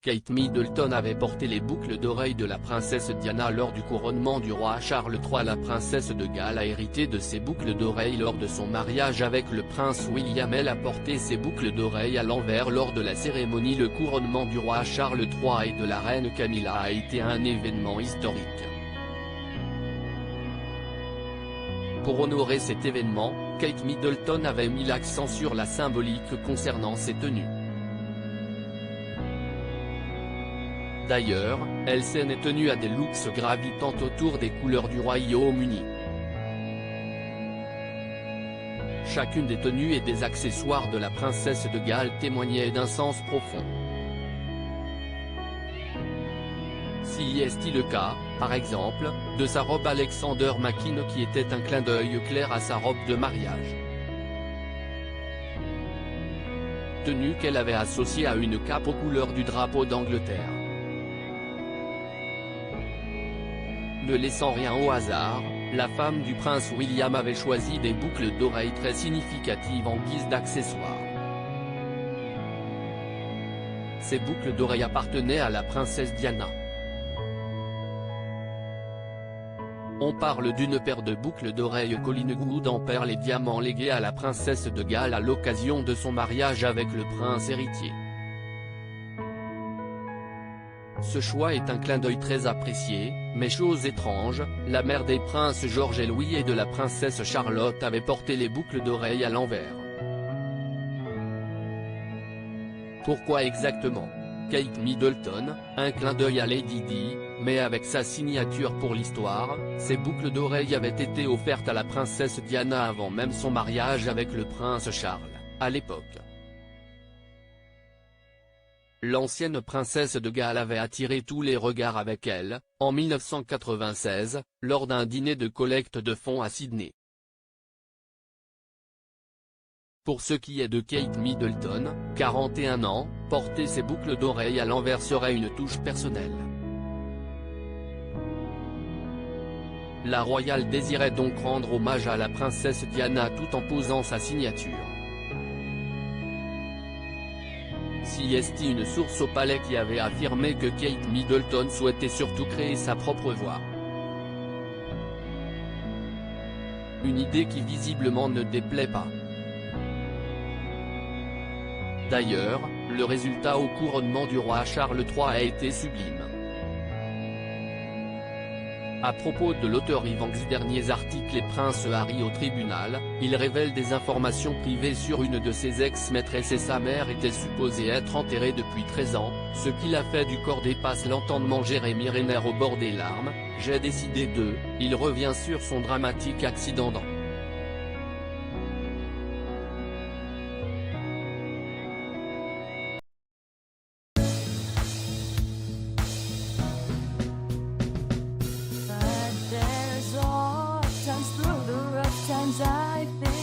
Kate Middleton avait porté les boucles d'oreilles de la princesse Diana lors du couronnement du roi Charles III. La princesse de Galles a hérité de ses boucles d'oreilles lors de son mariage avec le prince William. Elle a porté ses boucles d'oreilles à l'envers lors de la cérémonie. Le couronnement du roi Charles III et de la reine Camilla a été un événement historique. Pour honorer cet événement, Kate Middleton avait mis l'accent sur la symbolique concernant ses tenues. D'ailleurs, elle s'en est tenue à des looks gravitant autour des couleurs du Royaume-Uni. Chacune des tenues et des accessoires de la princesse de Galles témoignait d'un sens profond. Si est-il le cas, par exemple, de sa robe Alexander McQueen qui était un clin d'œil clair à sa robe de mariage. Tenue qu'elle avait associée à une cape aux couleurs du drapeau d'Angleterre. Ne laissant rien au hasard, la femme du prince William avait choisi des boucles d'oreilles très significatives en guise d'accessoires. Ces boucles d'oreilles appartenaient à la princesse Diana. On parle d'une paire de boucles d'oreilles Collingwood en perles et diamants léguées à la princesse de Galles à l'occasion de son mariage avec le prince héritier. Ce choix est un clin d'œil très apprécié, mais chose étrange, la mère des princes George et Louis et de la princesse Charlotte avait porté les boucles d'oreilles à l'envers. Pourquoi exactement? Kate Middleton, un clin d'œil à Lady Di, mais avec sa signature pour l'histoire, ces boucles d'oreilles avaient été offertes à la princesse Diana avant même son mariage avec le prince Charles, à l'époque. L'ancienne princesse de Galles avait attiré tous les regards avec elle, en 1996, lors d'un dîner de collecte de fonds à Sydney. Pour ce qui est de Kate Middleton, 41 ans, porter ses boucles d'oreilles à l'envers serait une touche personnelle. La royale désirait donc rendre hommage à la princesse Diana tout en posant sa signature. Si est une source au palais qui avait affirmé que Kate Middleton souhaitait surtout créer sa propre voix. Une idée qui visiblement ne déplaît pas. D'ailleurs, le résultat au couronnement du roi Charles III a été sublime. À propos de l'auteur Ivan X derniers articles et Prince Harry au tribunal, il révèle des informations privées sur une de ses ex-maîtresses et sa mère était supposée être enterrée depuis 13 ans, ce qui l'a fait du corps dépasse l'entendement. Jérémy Renner au bord des larmes, j'ai décidé de, il revient sur son dramatique accident dans But there's all times through the rough times I've been